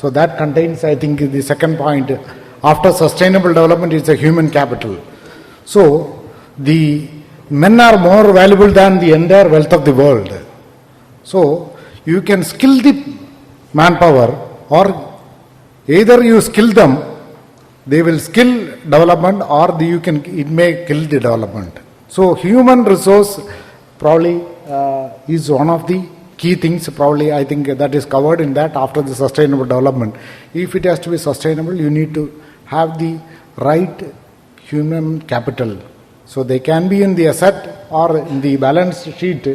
So that contains, I think, the second point. After sustainable development is the human capital. So the men are more valuable than the entire wealth of the world. So you can skill the manpower, or either you skill them, they will skill development, or it may kill the development. So human resource probably is one of the key things. Probably I think that is covered in that after the sustainable development. If it has to be sustainable, you need to have the right human capital. So they can be in the asset or in the balance sheet,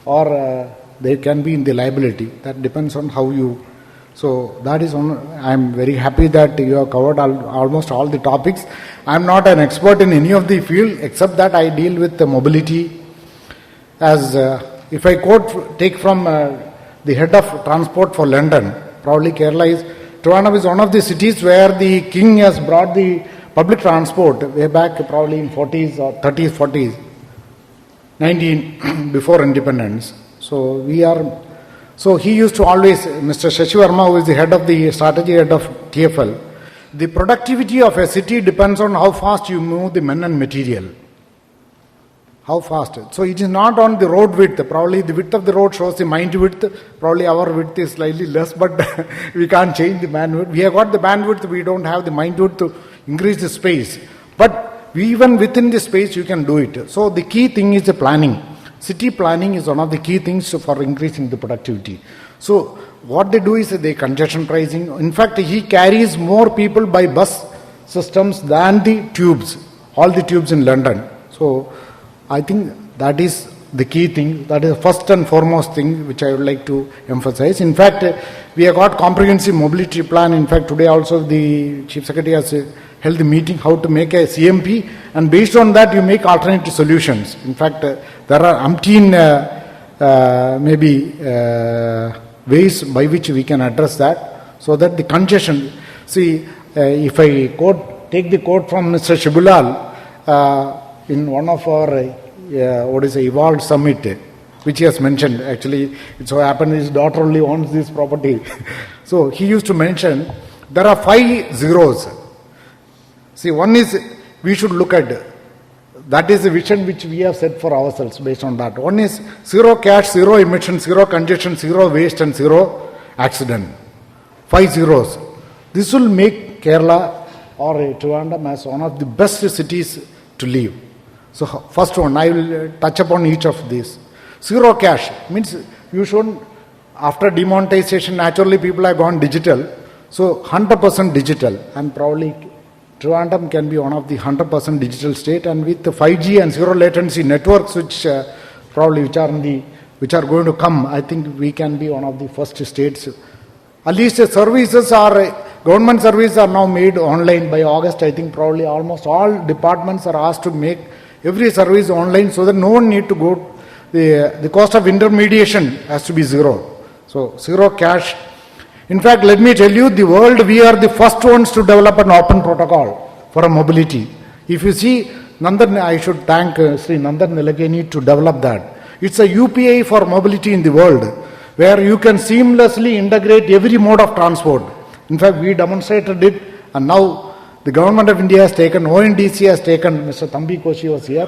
or they can be in the liability. That depends on how you. So that is one. I am very happy that you have covered almost all the topics. I am not an expert in any of the field except that I deal with the mobility. As if I take from the head of transport for London, probably Trivandrum is one of the cities where the king has brought the public transport way back probably in 40s or 30s, 40s, before independence. So he used to always, Mr. Shashi Verma, who is the head of the strategy head of TFL, the productivity of a city depends on how fast you move the men and material. How fast. So it is not on the road width. Probably the width of the road shows the mind width. Probably our width is slightly less, but we can't change the bandwidth. We have got the bandwidth, we don't have the mind width to increase the space. But even within the space, you can do it. So the key thing is the planning. City planning is one of the key things for increasing the productivity. So what they do is they congestion pricing. In fact, he carries more people by bus systems than the tubes, all the tubes in London. So I think that is the key thing. That is the first and foremost thing which I would like to emphasize. In fact, we have got comprehensive mobility plan. In fact, today also the Chief Secretary has held the meeting how to make a CMP, and based on that you make alternative solutions. In fact, there are umpteen ways by which we can address that, so that the congestion. See, if I take the quote from Mr. Shibulal in one of our Evolved Summit, which he has mentioned. Actually, it so happened his daughter only owns this property. So he used to mention there are 5 zeros. See, one is we should look at. That is the vision which we have set for ourselves based on that. One is zero cash, zero emission, zero congestion, zero waste, and zero accident. 5 zeros. This will make Kerala or Trivandrum as one of the best cities to live. So first one, I will touch upon each of these. Zero cash means you should, after demonetization, naturally people have gone digital. So 100% digital, and probably Trivandrum can be one of the 100% digital state, and with the 5G and zero latency networks which are going to come, I think we can be one of the first states. At least government services are now made online by August. I think probably almost all departments are asked to make every service online, so that no one need to go. The cost of intermediation has to be zero. So zero cash. In fact, let me tell you, the world, we are the first ones to develop an open protocol for a mobility. If you see, Nandan, I should thank Sri Nandan Nilekani to develop that. It's a UPI for mobility in the world, where you can seamlessly integrate every mode of transport. In fact, we demonstrated it, and now the government of India has taken, ONDC has taken, Mr. Thambi Koshi was here,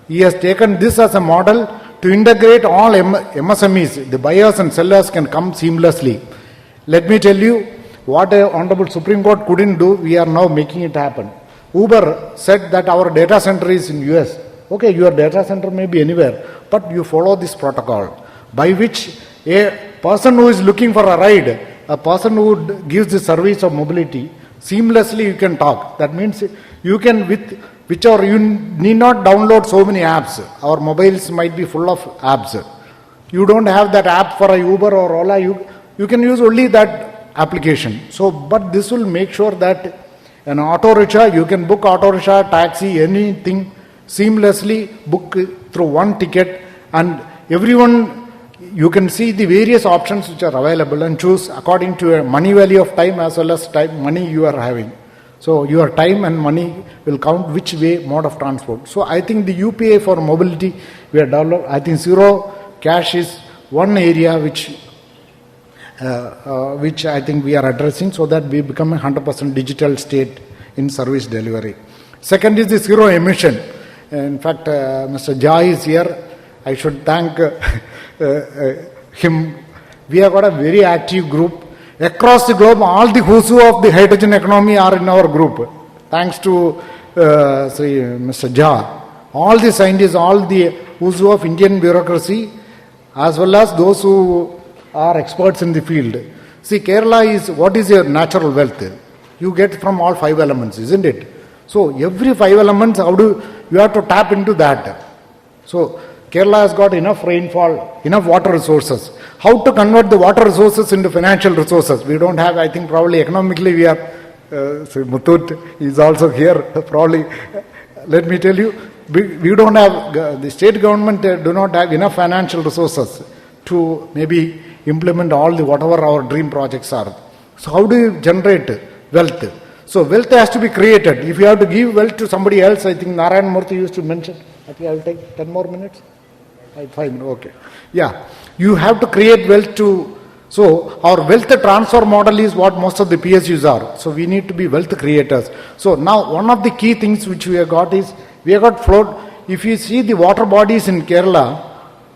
he has taken this as a model to integrate all MSMEs. The buyers and sellers can come seamlessly. Let me tell you, what the Honorable Supreme Court couldn't do, we are now making it happen. Uber said that our data center is in US. Okay, your data center may be anywhere, but you follow this protocol, by which a person who is looking for a ride, a person who gives the service of mobility, seamlessly you can talk. That means you can, you need not download so many apps. Our mobiles might be full of apps. You don't have that app for a Uber or Ola, you can use only that application. So, but this will make sure that an auto rickshaw, you can book auto rickshaw, taxi, anything, seamlessly book through one ticket, and everyone, you can see the various options which are available and choose according to a money value of time as well as time money you are having. So your time and money will count which way mode of transport. So I think the UPI for mobility we are developed. I think zero cash is one area which which I think we are addressing so that we become a 100% digital state in service delivery. Second is the zero emission. In fact, Mr. Jha is here. I should thank him. We have got a very active group. Across the globe, all the who's who of the hydrogen economy are in our group. Thanks to Mr. Jha. All the scientists, all the who's who of Indian bureaucracy, as well as those who are experts in the field. See, Kerala is, what is your natural wealth? You get from all 5 elements, isn't it? So, every 5 elements, you have to tap into that. So, Kerala has got enough rainfall, enough water resources. How to convert the water resources into financial resources? We don't have, I think probably economically we are, Muthoot is also here, probably. Let me tell you, we don't have, the state government do not have enough financial resources to maybe implement all the whatever our dream projects are. So how do you generate wealth? So wealth has to be created. If you have to give wealth to somebody else, I think Narayan Murthy used to mention. I think I will take 10 more minutes. 5 minutes, okay. Yeah, you have to create wealth to. So our wealth transfer model is what most of the PSUs are. So we need to be wealth creators. So now one of the key things which we have got is, we have got float. If you see the water bodies in Kerala,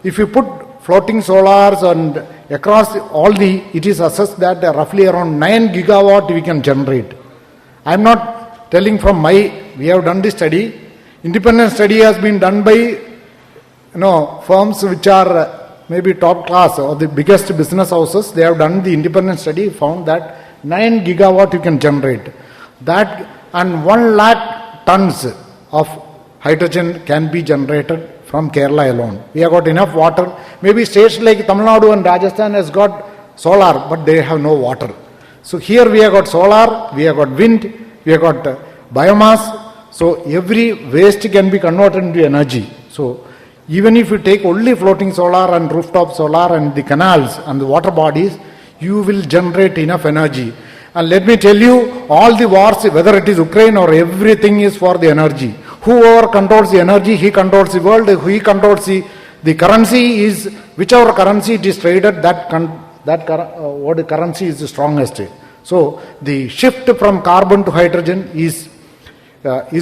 if you put floating solars and across it is assessed that roughly around 9 gigawatt we can generate. I am not telling from we have done this study. Independent study has been done by firms which are maybe top class or the biggest business houses. They have done the independent study, found that 9 gigawatt you can generate. That and 1 lakh tons of hydrogen can be generated from Kerala alone. We have got enough water. Maybe states like Tamil Nadu and Rajasthan has got solar, but they have no water. So here we have got solar, we have got wind, we have got biomass. So every waste can be converted into energy. So even if you take only floating solar and rooftop solar and the canals and the water bodies, you will generate enough energy. And let me tell you, all the wars, whether it is Ukraine or everything, is for the energy. Whoever controls the energy, he controls the world. He controls the currency is, whichever currency it is traded, what currency is the strongest. So the shift from carbon to hydrogen is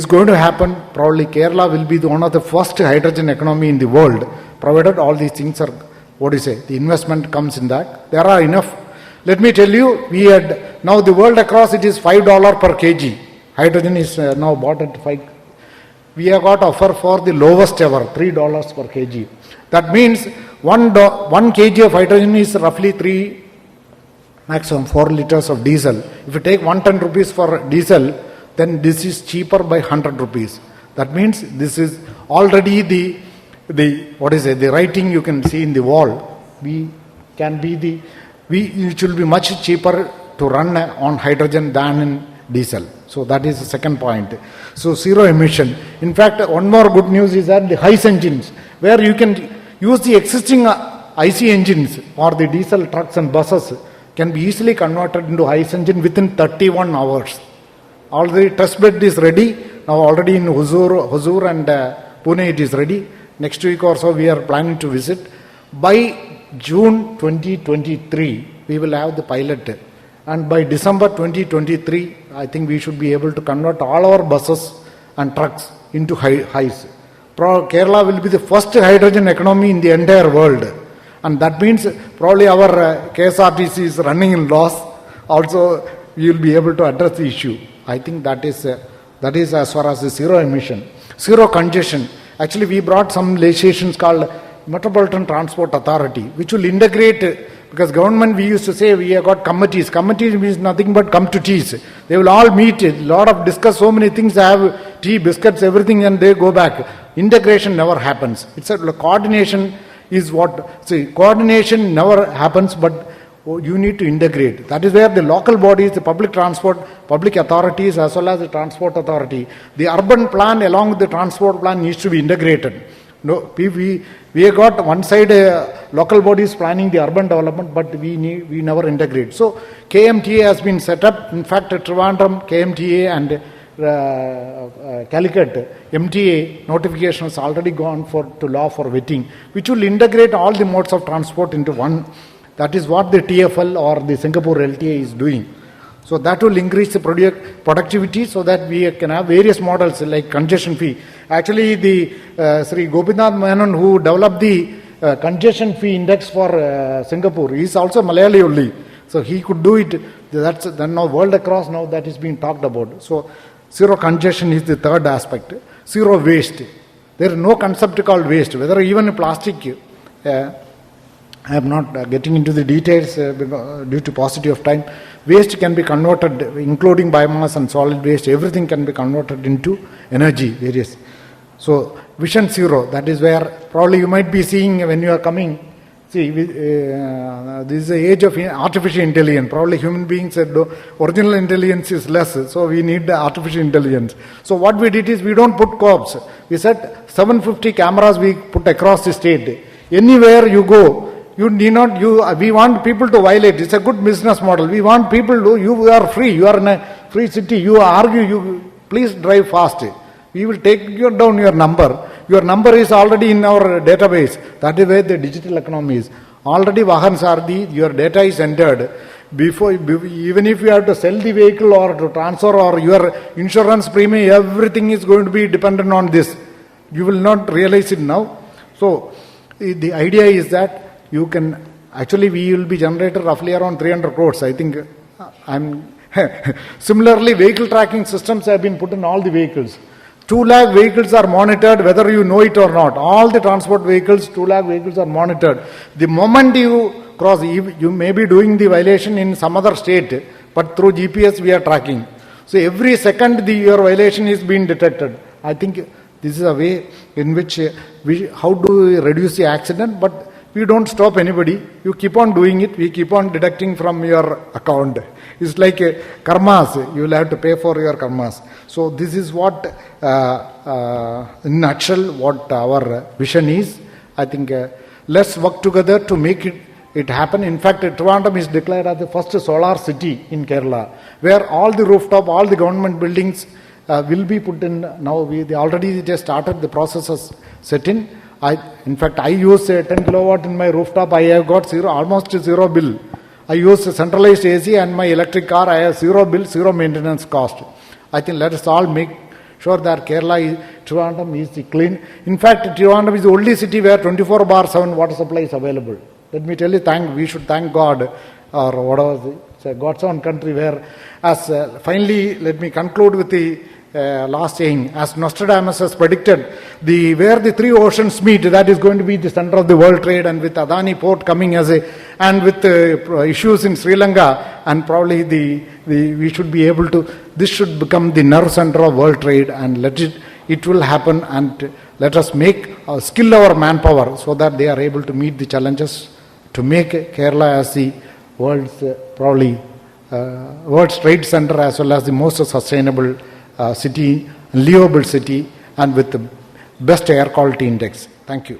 going to happen. Probably Kerala will be one of the first hydrogen economy in the world, provided all these things are, the investment comes in that. There are enough. Let me tell you, now the world across it is $5 per kg. Hydrogen is now bought at 5. We have got offer for the lowest ever, $3 per kg. That means 1 kg of hydrogen is roughly maximum 4 liters of diesel. If you take 110 rupees for diesel, then this is cheaper by 100 rupees. That means this is already the writing you can see in the wall. It will be much cheaper to run on hydrogen than in diesel. So that is the second point. So zero emission. In fact, one more good news is that the HICE engines, where you can use the existing IC engines or the diesel trucks and buses, can be easily converted into HICE engine within 31 hours. Already test bed is ready. Now already in Hosur and Pune it is ready. Next week or so we are planning to visit. By June 2023, we will have the pilot. And by December 2023, I think we should be able to convert all our buses and trucks into HICE. Kerala will be the first hydrogen economy in the entire world. And that means probably our KSRTC is running in loss. Also, we will be able to address the issue. I think that is as far as the zero emission. Zero congestion. Actually, we brought some legislations called Metropolitan Transport Authority, which will integrate, because government, we used to say we have got committees. Committees means nothing but come to teas. They will all meet, discuss so many things, have tea, biscuits, everything, and they go back. Integration never happens. It's a coordination is what, coordination never happens, but you need to integrate. That is where the local bodies, the public transport, public authorities as well as the transport authority, the urban plan along with the transport plan needs to be integrated. No, we have got one side local bodies planning the urban development, but we never integrate. So KMTA has been set up. In fact, Trivandrum, KMTA and Calicut, MTA notification has already gone to law for vetting, which will integrate all the modes of transport into one. That is what the TFL or the Singapore LTA is doing. So that will increase the productivity so that we can have various models like congestion fee. Actually, the Sri Gopinath Menon, who developed the congestion fee index for Singapore, he is also Malayali only. So he could do it. That's then now world across now that is being talked about. So zero congestion is the third aspect. Zero waste. There is no concept called waste. Whether even plastic. I am not getting into the details due to paucity of time. Waste can be converted, including biomass and solid waste. Everything can be converted into energy, various. So, Vision Zero, that is where probably you might be seeing when you are coming. See, this is the age of artificial intelligence. Probably human beings said original intelligence is less, so we need the artificial intelligence. So what we did is we don't put co-ops. We said 750 cameras we put across the state. Anywhere you go, you need not, we want people to violate. It's a good business model. We want people to, you are free, you are in a free city, you argue, please drive fast. We will take down your number. Your number is already in our database. That is where the digital economy is. Already Vahan Sardi, your data is entered. Before, even if you have to sell the vehicle or to transfer or your insurance premium, everything is going to be dependent on this. You will not realize it now. So, the idea is that you can, actually we will be generated roughly around 300 crores. I think similarly, vehicle tracking systems have been put in all the vehicles. 2 lakh vehicles are monitored whether you know it or not. All the transport vehicles, 2 lakh vehicles are monitored. The moment you cross, you may be doing the violation in some other state, but through GPS we are tracking. So every second your violation is being detected. I think this is a way in which how do we reduce the accident, but we don't stop anybody. You keep on doing it. We keep on deducting from your account. It's like karmas. You will have to pay for your karmas. So this is what, in a nutshell, what our vision is. I think let's work together to make it happen. In fact, Trivandrum is declared as the first solar city in Kerala, where all the rooftop, all the government buildings will be put in. Now they already just started the process has set in. In fact, I use 10 kilowatt in my rooftop. I have got almost zero bill. I use centralized AC and my electric car. I have zero bill, zero maintenance cost. I think let us all make sure that Trivandrum is clean. In fact, Trivandrum is the only city where 24/7 water supply is available. Let me tell you, we should thank God, or whatever, it's a God's own country where, finally, let me conclude with the last saying, as Nostradamus has predicted, where the 3 oceans meet, that is going to be the center of the world trade, and with Adani port coming and with issues in Sri Lanka, and probably we should be able to, this should become the nerve center of world trade, and it will happen, and let us skill our manpower so that they are able to meet the challenges to make Kerala as the world's world's trade center as well as the most sustainable city, livable city, and with the best air quality index. Thank you.